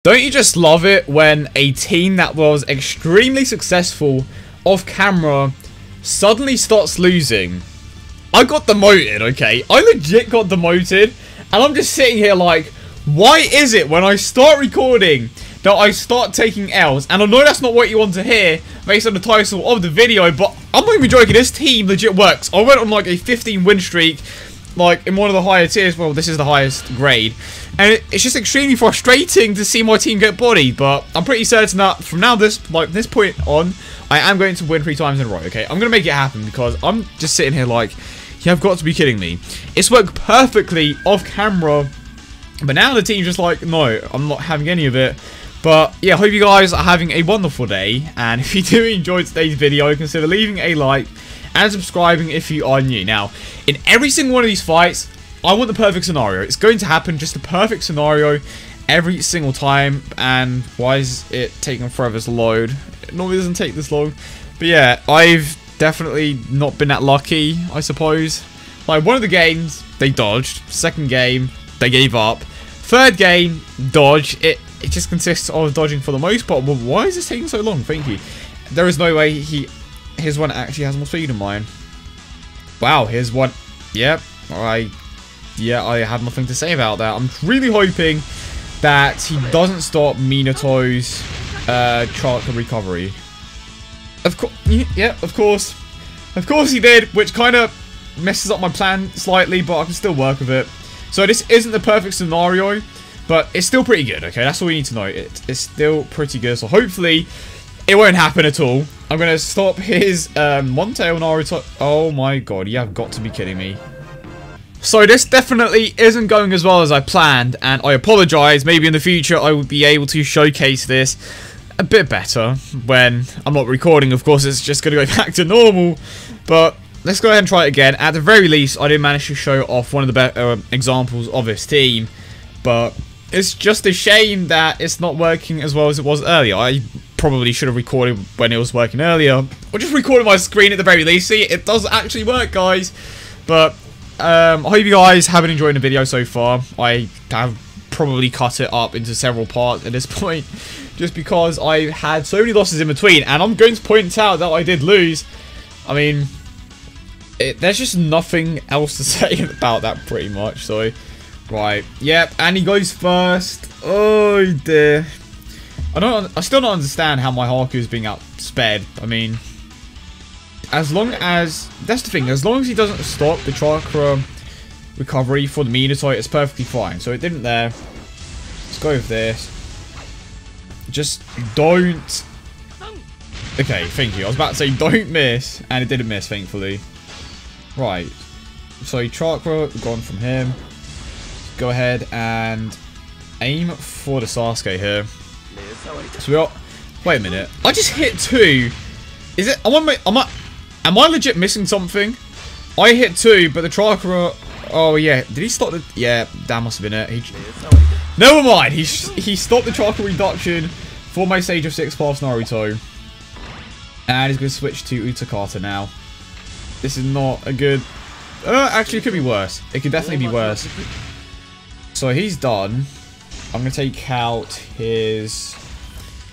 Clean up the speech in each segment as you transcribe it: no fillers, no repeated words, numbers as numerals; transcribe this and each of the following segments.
Don't you just love it when a team that was extremely successful off camera suddenly starts losing? I got demoted, okay? I legit got demoted, and I'm just sitting here like, why is it when I start recording that I start taking L's? And I know that's not what you want to hear based on the title of the video, but I'm not even joking, this team legit works. I went on like a 15 win streak, like in one of the higher tiers. Well, this is the highest grade, and it's just extremely frustrating to see my team get bodied. But I'm pretty certain that from now this point on, I am going to win 3 times in a row. Okay, I'm gonna make it happen because I'm just sitting here like, you have got to be kidding me. It's worked perfectly off camera, but now the team's just like, no, I'm not having any of it. But yeah, hope you guys are having a wonderful day, and if you do enjoy today's video, consider leaving a like and subscribing if you are new. Now, in every single one of these fights, I want the perfect scenario. It's going to happen, just the perfect scenario every single time. And why is it taking forever to load? It normally doesn't take this long. But yeah, I've definitely not been that lucky, I suppose. Like, one of the games, they dodged. Second game, they gave up. Third game, dodge. It just consists of dodging for the most part. Well, why is this taking so long? Thank you. There is no way his one actually has more speed than mine. Wow, here's one. Yep. Alright. Yeah, I have nothing to say about that. I'm really hoping that he doesn't stop Minato's chart recovery. Of course. Yeah, of course. Of course he did, which kind of messes up my plan slightly, but I can still work with it. So this isn't the perfect scenario, but it's still pretty good, okay? That's all you need to know. It's still pretty good, so hopefully it won't happen at all. I'm going to stop his one-tail Naruto. Oh my god, you have got to be kidding me. So this definitely isn't going as well as I planned, and I apologize. Maybe in the future I will be able to showcase this a bit better when I'm not recording. Of course, it's just going to go back to normal, but let's go ahead and try it again. At the very least, I did manage to show off one of the better examples of this team, but it's just a shame that it's not working as well as it was earlier. I probably should have recorded when it was working earlier, or just recorded my screen at the very least. See, it does actually work, guys. But I hope you guys have been enjoying the video so far. I have probably cut it up into several parts at this point, just because I had so many losses in between, and I'm going to point out that I did lose. I mean, there's just nothing else to say about that pretty much. So, right, yep, and he goes first. Oh dear. I still don't understand how my Haku is being outsped. I mean, as long as, that's the thing, as long as he doesn't stop the chakra recovery for the Minato, it's perfectly fine. So it didn't there. Let's go with this. Just don't. Okay, thank you. I was about to say don't miss, and it didn't miss, thankfully. Right. So chakra gone from him. Go ahead and aim for the Sasuke here. So we are. Wait a minute. I just hit 2. Is it? Am I legit missing something? I hit 2, but the chakra. Oh yeah. Did he stop the? Yeah, that must have been it. Never mind. He stopped the chakra reduction for my Sage of 6 Paths Naruto, and he's going to switch to Utakata now. This is not a good. Actually, it could be worse. It could definitely be worse. So he's done. I'm going to take out his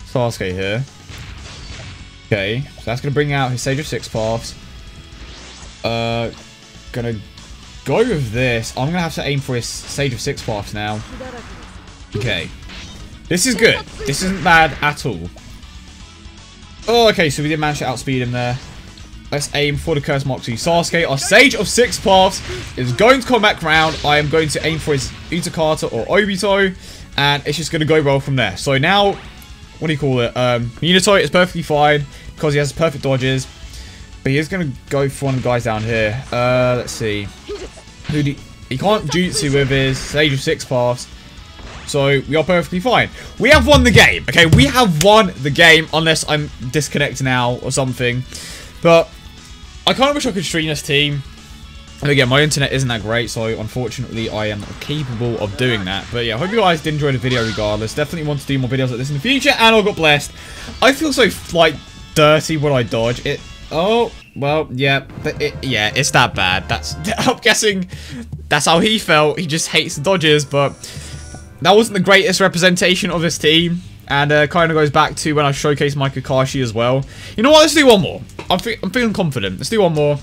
Sasuke here. Okay, so that's going to bring out his Sage of 6 Paths. Gonna go with this. I'm going to have to aim for his Sage of 6 Paths now. Okay. This is good. This isn't bad at all. Oh, okay, so we did manage to outspeed him there. Let's aim for the Curse Mark 2. Sasuke, our Sage of 6 Paths, is going to come back round. I am going to aim for his Utakata or Obito, and it's just going to go well from there. So now, what do you call it? Minato is perfectly fine because he has perfect dodges, but he is going to go for one of the guys down here. Let's see. He can't jutsu with his Sage of 6 Paths, so we are perfectly fine. We have won the game, okay? We have won the game, unless I'm disconnected now or something. But I kind of wish I could stream this team. And again, my internet isn't that great, so unfortunately I am not capable of doing that. But yeah, I hope you guys did enjoy the video regardless. Definitely want to do more videos like this in the future, and I got blessed. I feel so, like, dirty when I dodge. Oh, well, yeah, yeah, it's that bad. I'm guessing that's how he felt. He just hates the dodges, but that wasn't the greatest representation of this team. And kind of goes back to when I showcased my Kakashi as well. You know what? Let's do one more. I'm feeling confident. Let's do one more.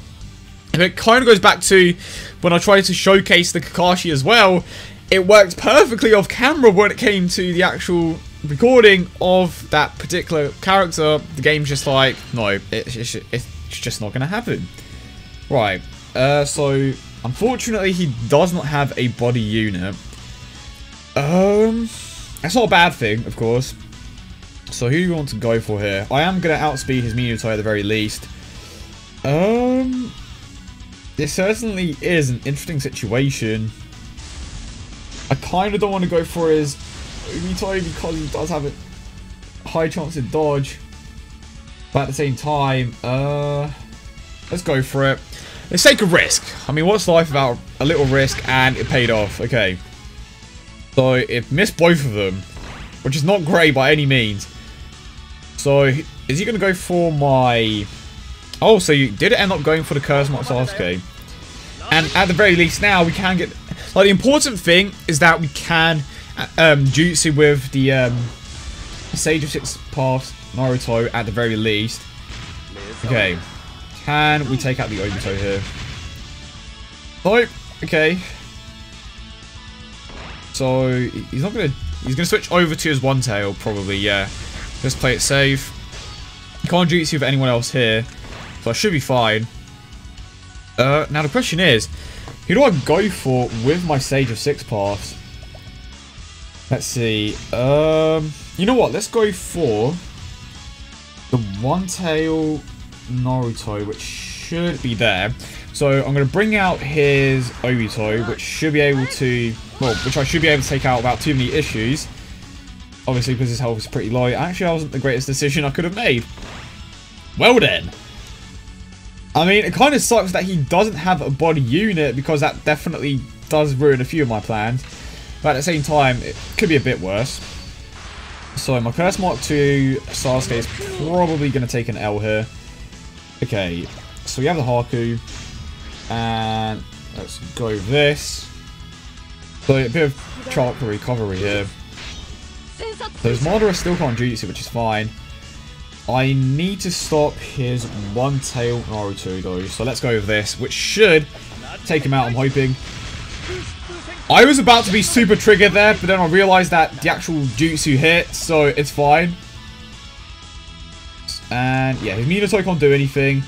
And it kind of goes back to when I tried to showcase the Kakashi as well. It worked perfectly off camera when it came to the actual recording of that particular character. The game's just like, no, it's just not going to happen. Right. So, unfortunately, he does not have a body unit. That's not a bad thing, of course. So who do you want to go for here? I am going to outspeed his Minato at the very least. This certainly is an interesting situation. I kind of don't want to go for his Minato because he does have a high chance of dodge. But at the same time, let's go for it. Let's take a risk. I mean, what's life without a little risk? And it paid off. Okay. So, it missed both of them, which is not great by any means. So, is he going to go for my... Oh, so you did end up going for the Curse Mark Sasuke. And at the very least now, we can get... Like, the important thing is that we can jutsu with the Sage of Six Paths Naruto at the very least. Okay. Can we take out the Obito here? Oh, okay. So he's gonna switch over to his One Tail probably, yeah. Just play it safe. Can't jutsu with anyone else here, so I should be fine. Now the question is, who do I go for with my Sage of Six Paths? Let's see. You know what? Let's go for the One Tail Naruto, which should be there. So I'm going to bring out his Obito, which should be able to, well, which I should be able to take out without too many issues. Obviously, because his health is pretty low. Actually, that wasn't the greatest decision I could have made. Well then. I mean, it kind of sucks that he doesn't have a body unit, because that definitely does ruin a few of my plans. But at the same time, it could be a bit worse. So my Curse Mark 2 Sasuke is probably going to take an L here. Okay, so we have the Haku. And let's go with this. So a bit of chakra recovery here. So his Madara still can't jutsu, which is fine. I need to stop his One Tail Naruto though. So let's go with this, which should take him out, I'm hoping. I was about to be super triggered there, but then I realized that the actual jutsu hit, so it's fine. And yeah, his Minato can't do anything.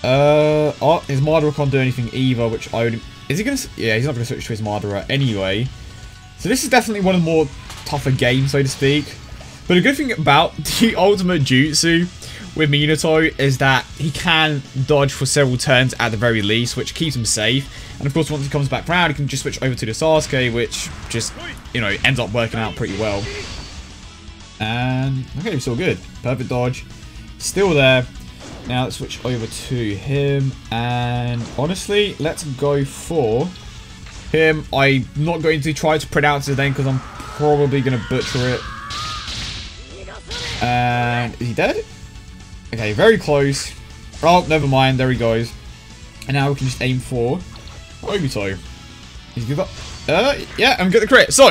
Oh, his Madara can't do anything either, which I would... Is he going to... Yeah, he's not going to switch to his Madara anyway. So this is definitely one of the more tougher games, so to speak. But the good thing about the ultimate jutsu with Minato is that he can dodge for several turns at the very least, which keeps him safe. And of course, once he comes back round, he can just switch over to the Sasuke, which just, you know, ends up working out pretty well. And, okay, it's all good. Perfect dodge. Still there. Now let's switch over to him, and honestly, let's go for him. I'm not going to try to pronounce his name because I'm probably going to butcher it. And is he dead? Okay, very close. Oh, never mind. There he goes. And now we can just aim for Obito. He's give up. Yeah, I'm getting the crit. So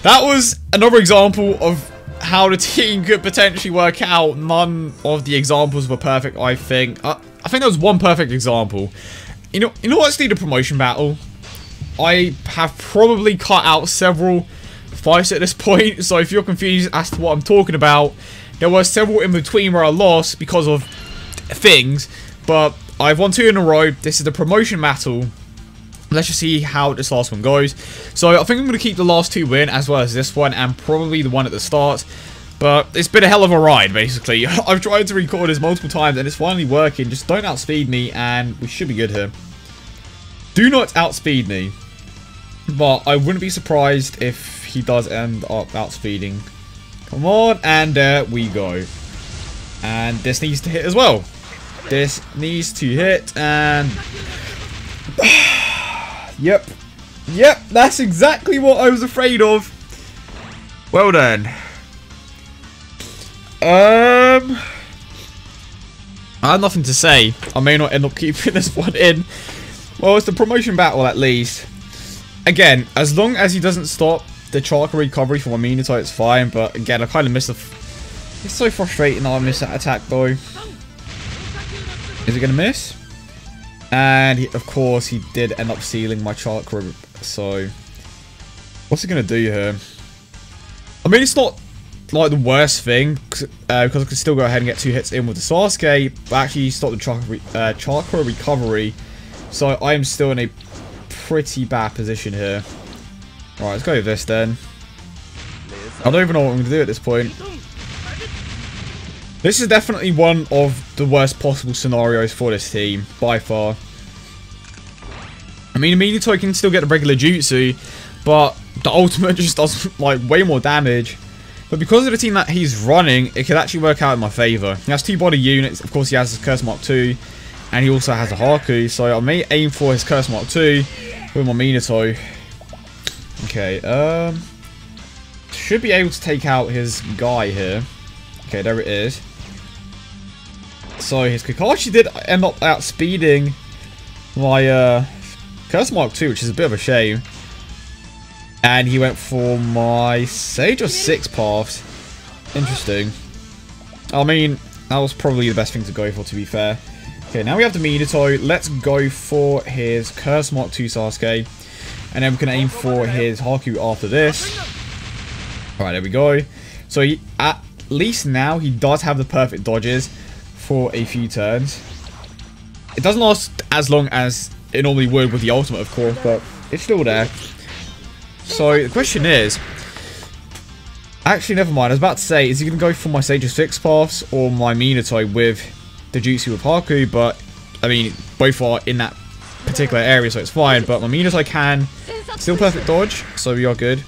that was another example of how the team could potentially work out. None of the examples were perfect, I think. I think there was one perfect example. You know what's the promotion battle? I have probably cut out several fights at this point, so if you're confused as to what I'm talking about, there were several in between where I lost because of things, but I've won 2 in a row. This is the promotion battle. Let's just see how this last one goes. So I think I'm going to keep the last 2 win as well as this one, and probably the one at the start. But it's been a hell of a ride, basically. I've tried to record this multiple times and it's finally working. Just don't outspeed me and we should be good here. Do not outspeed me. But I wouldn't be surprised if he does end up outspeeding. Come on, and there we go. And this needs to hit as well. This needs to hit, and... Yep, that's exactly what I was afraid of. Well done. I have nothing to say. I may not end up keeping this one in. Well, it's the promotion battle at least. Again, as long as he doesn't stop the chakra recovery for my Minato, it's fine. But again, I kind of missed the... It's so frustrating that I missed that attack, though. Is it going to miss? And, of course, he did end up sealing my chakra. So, what's he going to do here? I mean, it's not like the worst thing, because I can still go ahead and get 2 hits in with the Sasuke, but actually stop the chakra recovery. So I am still in a pretty bad position here. Alright, let's go with this then. I don't even know what I'm going to do at this point. This is definitely one of the worst possible scenarios for this team, by far. I mean, Minato can still get the regular jutsu, but the ultimate just does like way more damage. But because of the team that he's running, it could actually work out in my favour. He has 2 body units. Of course, he has his Curse Mark 2. And he also has a Haku. So I may aim for his Curse Mark 2 with my Minato. Okay, should be able to take out his guy here. Okay, there it is. So his Kakashi did end up outspeeding my Curse Mark 2, which is a bit of a shame. And he went for my Sage of 6 paths. Interesting. I mean, that was probably the best thing to go for, to be fair. Okay, now we have the Minato. Let's go for his Curse Mark 2 Sasuke. And then we can aim for his Haku after this. Alright, there we go. So he, at least now he does have the perfect dodges for a few turns. It doesn't last as long as it normally would with the ultimate, of course, but it's still there. So the question is, actually never mind, I was about to say, is he going to go for my Sage of 6 paths or my Minato with the Jutsu with Haku? But I mean, both are in that particular area, so it's fine. But my Minato can still perfect dodge, so we are good.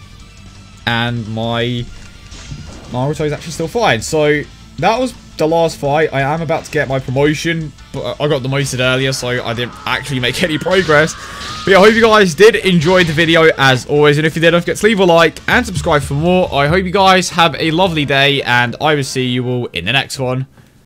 And my Naruto is actually still fine. So that was the last fight. I am about to get my promotion, but I got demoted earlier, so I didn't actually make any progress. But yeah, I hope you guys did enjoy the video as always, and if you did, don't forget to leave a like and subscribe for more. I hope you guys have a lovely day, and I will see you all in the next one.